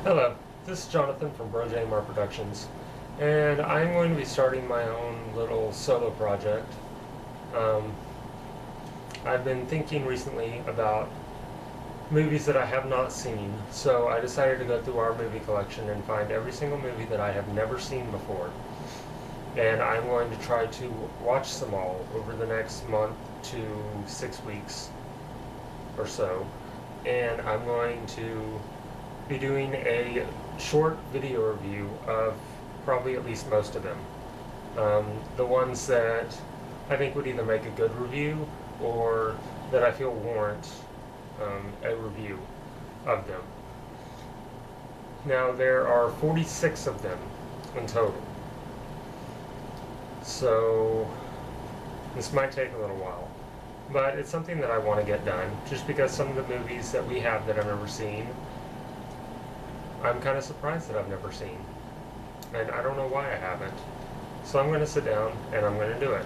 Hello, this is Jonathan from BroJMR Productions, and I'm going to be starting my own little solo project. Um, I've been thinking recently about movies that I have not seen, so I decided to go through our movie collection and find every single movie that I have never seen before. And I'm going to try to watch them all over the next month to 6 weeks or so. And I'm going to be doing a short video review of probably at least most of them. The ones that I think would either make a good review or that I feel warrant a review of them. Now, there are 46 of them in total. So, this might take a little while. But it's something that I want to get done, just because some of the movies that we have that I've never seen, I'm kind of surprised that I've never seen. And I don't know why I haven't. So I'm going to sit down and I'm going to do it.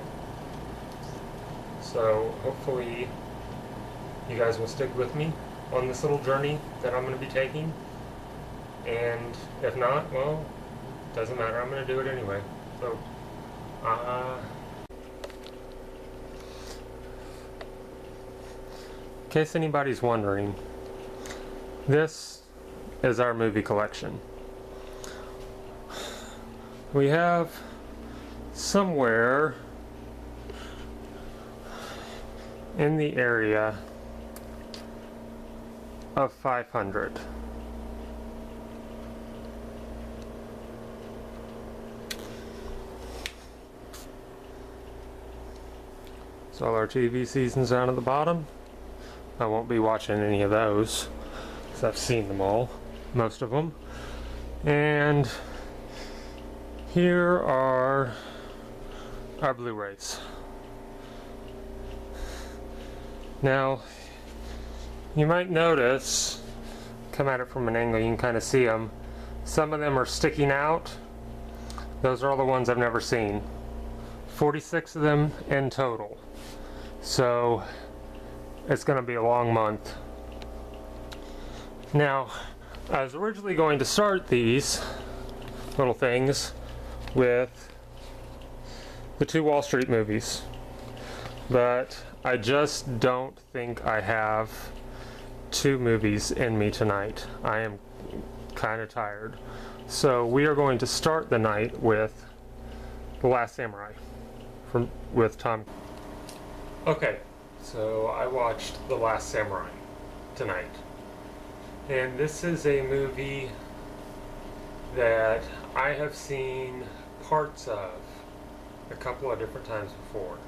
So hopefully you guys will stick with me on this little journey that I'm going to be taking. And if not, well, doesn't matter. I'm going to do it anyway. So, in case anybody's wondering, this is our movie collection. We have somewhere in the area of 500. So all our TV seasons down at the bottom. I won't be watching any of those because I've seen them all, most of them. And here are our Blu-rays. Now, you might notice, come at it from an angle, you can kind of see them. Some of them are sticking out. Those are all the ones I've never seen. 46 of them in total. So, it's going to be a long month. Now, I was originally going to start these little things with the two Wall Street movies, but I just don't think I have two movies in me tonight. I am kind of tired. So we are going to start the night with The Last Samurai with Tom. Okay, so I watched The Last Samurai tonight. And this is a movie that I have seen parts of a couple of different times before.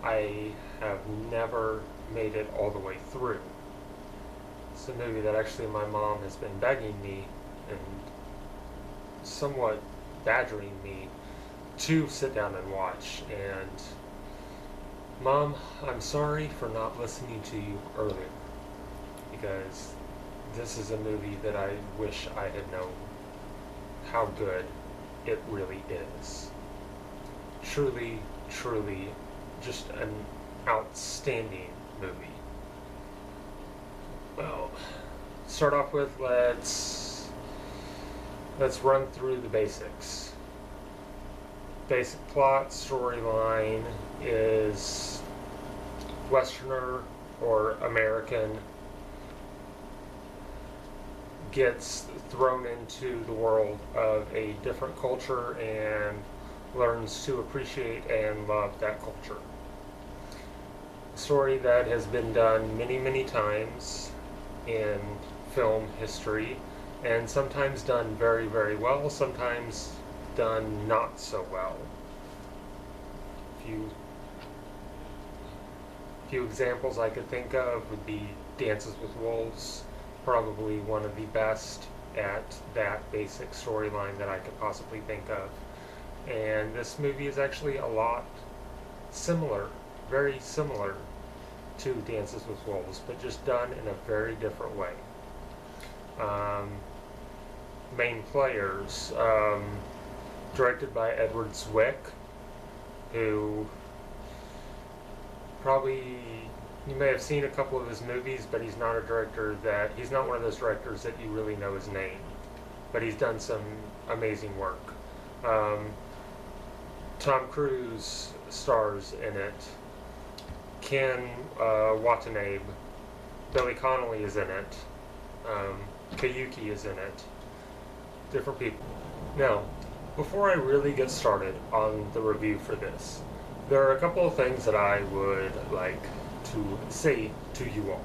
I have never made it all the way through. It's a movie that actually my mom has been begging me and somewhat badgering me to sit down and watch. And Mom, I'm sorry for not listening to you earlier, because this is a movie that I wish I had known how good it really is. Truly, truly, just an outstanding movie. Well, start off with let's run through the basics. Basic plot, storyline is Westerner or American gets thrown into the world of a different culture and learns to appreciate and love that culture. A story that has been done many, many times in film history, and sometimes done very, very well, sometimes done not so well. Few examples I could think of would be Dances with Wolves, probably one of the best at that basic storyline that I could possibly think of. And this movie is actually a lot similar, very similar to Dances with Wolves, but just done in a very different way. Main players, directed by Edward Zwick, who probably you may have seen a couple of his movies, but he's not one of those directors that you really know his name. but he's done some amazing work. Um, Tom Cruise stars in it. Ken Watanabe, Billy Connolly is in it. Kayuki is in it. Different people. Now, before I really get started on the review for this, there are a couple of things that I would like to say to you all.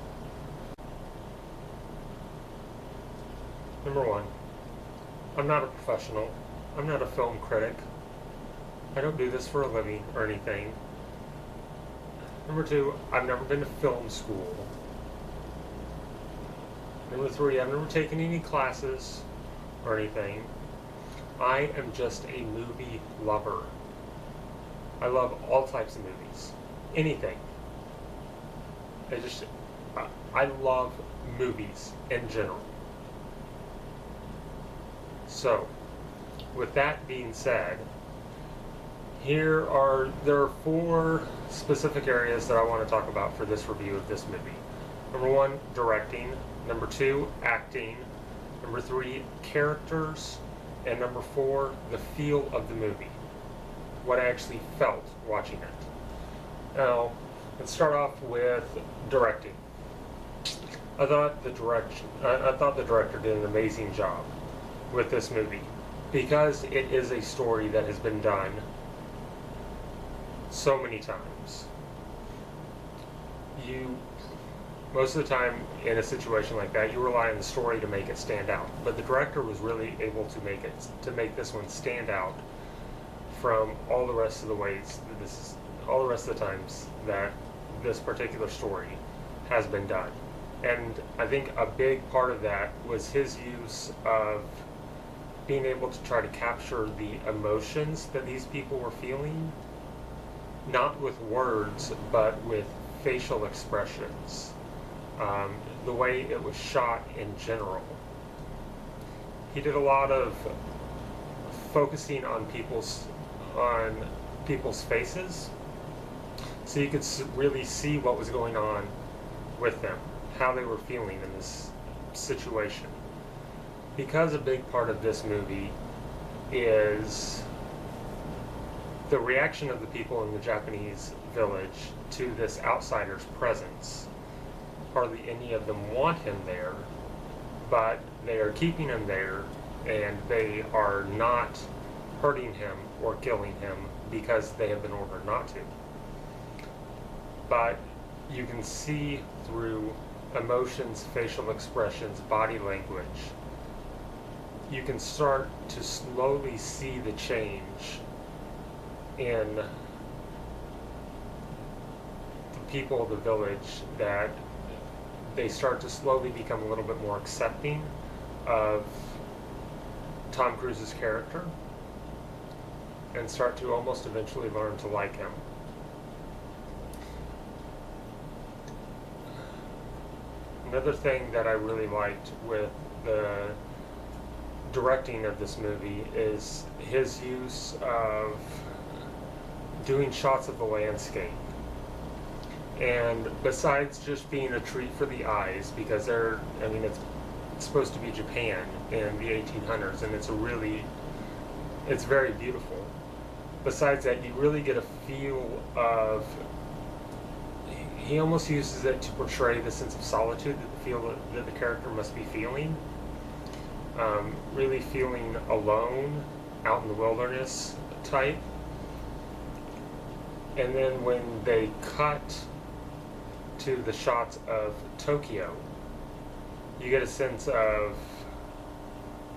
Number one, I'm not a professional. I'm not a film critic. I don't do this for a living or anything. Number two, I've never been to film school. Number three, I've never taken any classes or anything. I am just a movie lover. I love all types of movies. Anything. I love movies in general. So, with that being said, there are 4 specific areas that I want to talk about for this review of this movie. Number 1, directing. Number 2, acting. Number 3, characters. And number 4, the feel of the movie. What I actually felt watching it. Now, let's start off with directing. I thought the director did an amazing job with this movie because it is a story that has been done so many times. Most of the time in a situation like that, you rely on the story to make it stand out. But the director was really able to make this one stand out from all the rest of the times that this particular story has been done. And I think a big part of that was his use of being able to try to capture the emotions that these people were feeling, not with words, but with facial expressions. The way it was shot in general. He did a lot of focusing on people's faces, so you could really see what was going on with them, how they were feeling in this situation. Because a big part of this movie is the reaction of the people in the Japanese village to this outsider's presence. Hardly any of them want him there, but they are keeping him there, and they are not hurting him or killing him because they have been ordered not to. But you can see through emotions, facial expressions, body language, you can start to slowly see the change in the people of the village, that they start to slowly become a little bit more accepting of Tom Cruise's character and start to almost eventually learn to like him. Another thing that I really liked with the directing of this movie is his use of doing shots of the landscape. And besides just being a treat for the eyes, because it's supposed to be Japan in the 1800s, and it's very beautiful. Besides that, you really get a feel of, he almost uses it to portray the sense of solitude that the character must be feeling. Really feeling alone, out in the wilderness type. And then when they cut to the shots of Tokyo, you get a sense of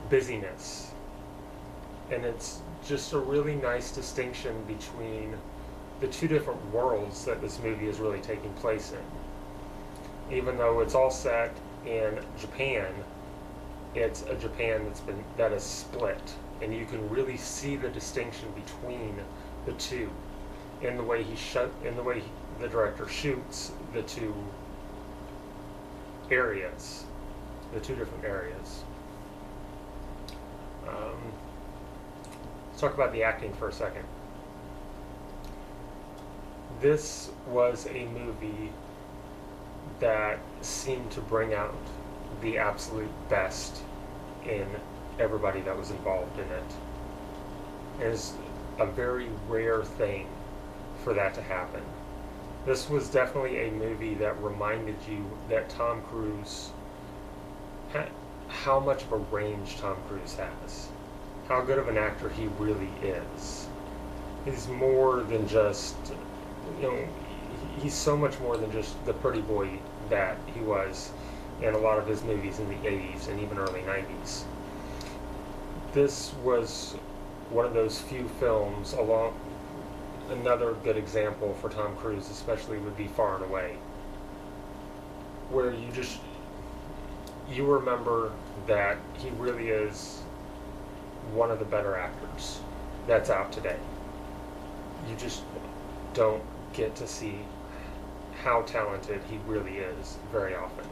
busyness. And it's just a really nice distinction between the 2 different worlds that this movie is really taking place in. Even though it's all set in Japan, it's a Japan that is split, and you can really see the distinction between the two in the way the director shoots the 2 areas, the 2 different areas. Let's talk about the acting for a second. This was a movie that seemed to bring out the absolute best in everybody that was involved in it. And it's a very rare thing for that to happen. This was definitely a movie that reminded you that Tom Cruise, how much of a range Tom Cruise has, how good of an actor he really is. He's more than just, he's so much more than just the pretty boy that he was in a lot of his movies in the 80s and even early 90s. This was one of those few films, another good example for Tom Cruise especially would be Far and Away, where you remember that he really is one of the better actors that's out today. You just don't get to see how talented he really is very often.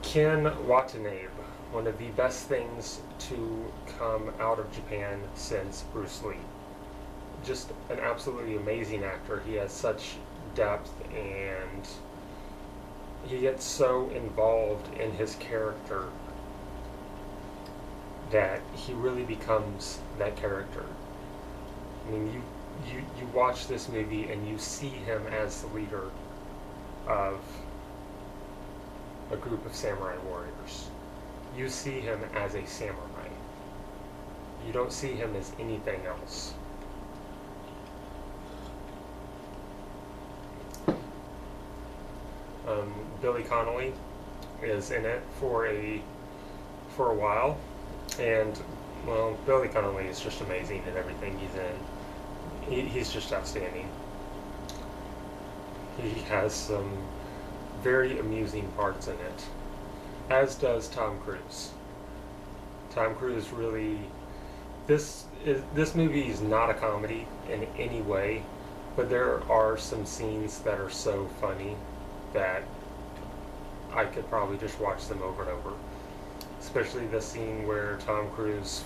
Ken Watanabe, one of the best things to come out of Japan since Bruce Lee. Just an absolutely amazing actor. He has such depth and he gets so involved in his character that he really becomes that character. I mean, you watch this movie and you see him as the leader of a group of samurai warriors. You see him as a samurai. You don't see him as anything else. Billy Connolly is in it for a while, and well, Billy Connolly is just amazing in everything he's in. He's just outstanding. He has some very amusing parts in it, as does Tom Cruise. Tom Cruise really, this movie is not a comedy in any way, but there are some scenes that are so funny that I could probably just watch them over and over. Especially the scene where Tom Cruise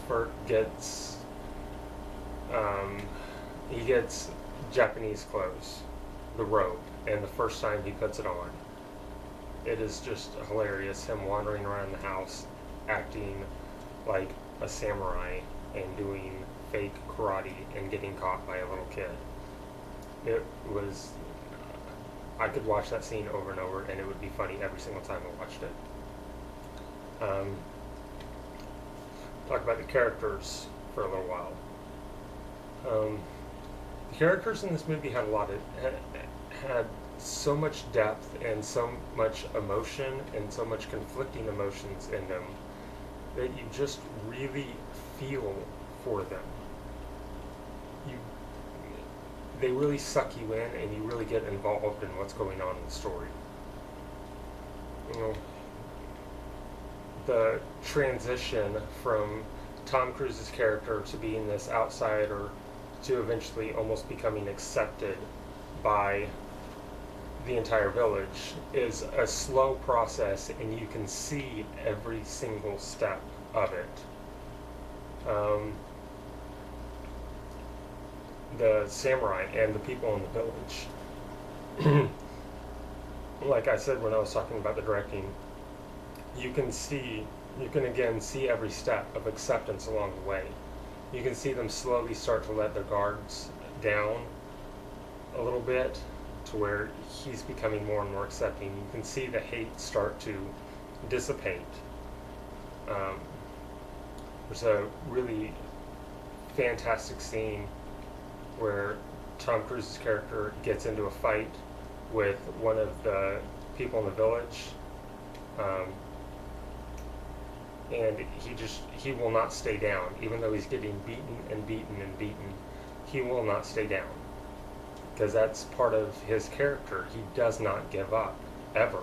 gets Japanese clothes, the robe, and the first time he puts it on. It is just hilarious, him wandering around the house acting like a samurai and doing fake karate and getting caught by a little kid. It was, I could watch that scene over and over and it would be funny every single time I watched it. Talk about the characters for a little while. The characters in this movie had had so much depth and so much emotion and so much conflicting emotions in them that you just really feel for them. They really suck you in and you really get involved in what's going on in the story. The transition from Tom Cruise's character to being this outsider to eventually almost becoming accepted by the entire village is a slow process, and you can see every single step of it. The samurai and the people in the village, like I said when I was talking about the directing, you can again see every step of acceptance along the way. You can see them slowly start to let their guards down a little bit to where he's becoming more and more accepting. You can see the hate start to dissipate. There's a really fantastic scene where Tom Cruise's character gets into a fight with one of the people in the village, and he will not stay down. Even though he's getting beaten and beaten and beaten, he will not stay down, because that's part of his character. He does not give up, ever.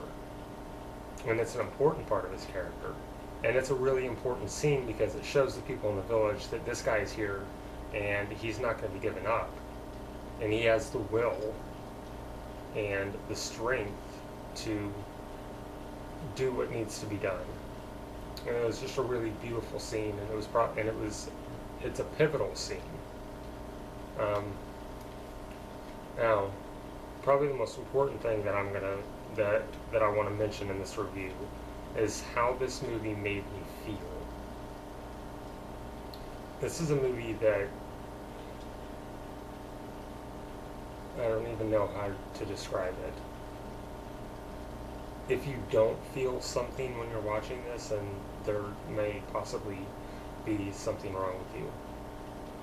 And it's an important part of his character. And it's a really important scene because it shows the people in the village that this guy is here and he's not going to be given up. And he has the will and the strength to do what needs to be done. And it was just a really beautiful scene, and it's a pivotal scene. Now, probably the most important thing that I want to mention in this review is how this movie made me feel. This is a movie that I don't even know how to describe it. If you don't feel something when you're watching this, then there may possibly be something wrong with you.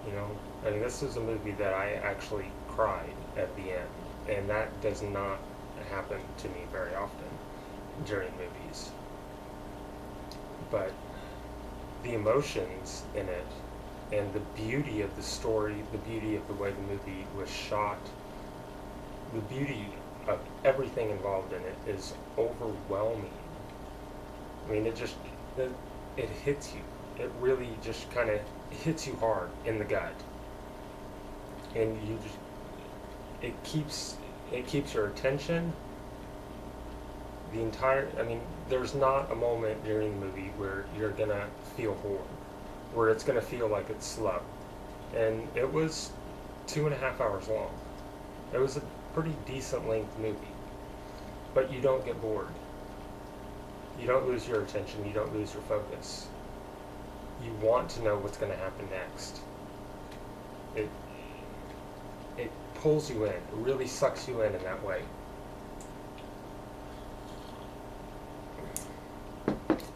You know, I mean, this is a movie that I actually cried at the end, and that does not happen to me very often during movies. But the emotions in it, and the beauty of the story, the beauty of the way the movie was shot, the beauty of everything involved in it is overwhelming. I mean, it hits you. It really just kind of hits you hard in the gut, and it keeps your attention the entire. I mean, there's not a moment during the movie where you're gonna feel bored, where it's gonna feel like it's slow. And it was 2.5 hours long. It was a pretty decent length movie, but you don't get bored. You don't lose your attention. You don't lose your focus. You want to know what's going to happen next. It pulls you in. It really sucks you in that way.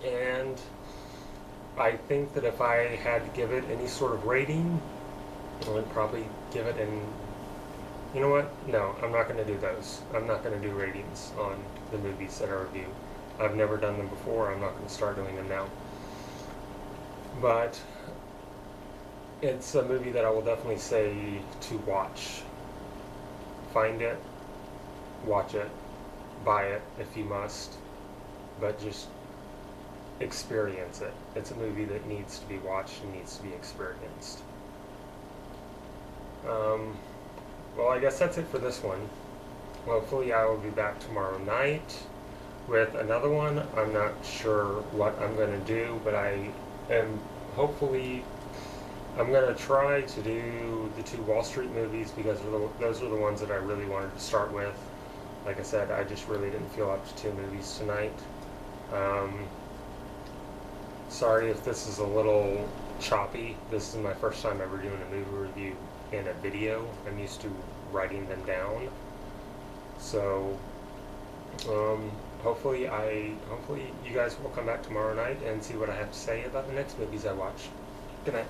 And I think that if I had to give it any sort of rating, I would probably give it an... You know what? No, I'm not going to do those. I'm not going to do ratings on the movies that I review. I've never done them before. I'm not going to start doing them now. But it's a movie that I will definitely say to watch. Find it, watch it, buy it if you must, but just experience it. It's a movie that needs to be watched and needs to be experienced. Well, I guess that's it for this one. Hopefully I will be back tomorrow night with another one. I'm not sure what I'm going to do, but I'm going to try to do the 2 Wall Street movies because those are the ones that I really wanted to start with. Like I said, I just really didn't feel up to 2 movies tonight. Sorry if this is a little choppy. This is my first time ever doing a movie review in a video. I'm used to writing them down. So, hopefully you guys will come back tomorrow night and see what I have to say about the next movies I watch. Good night.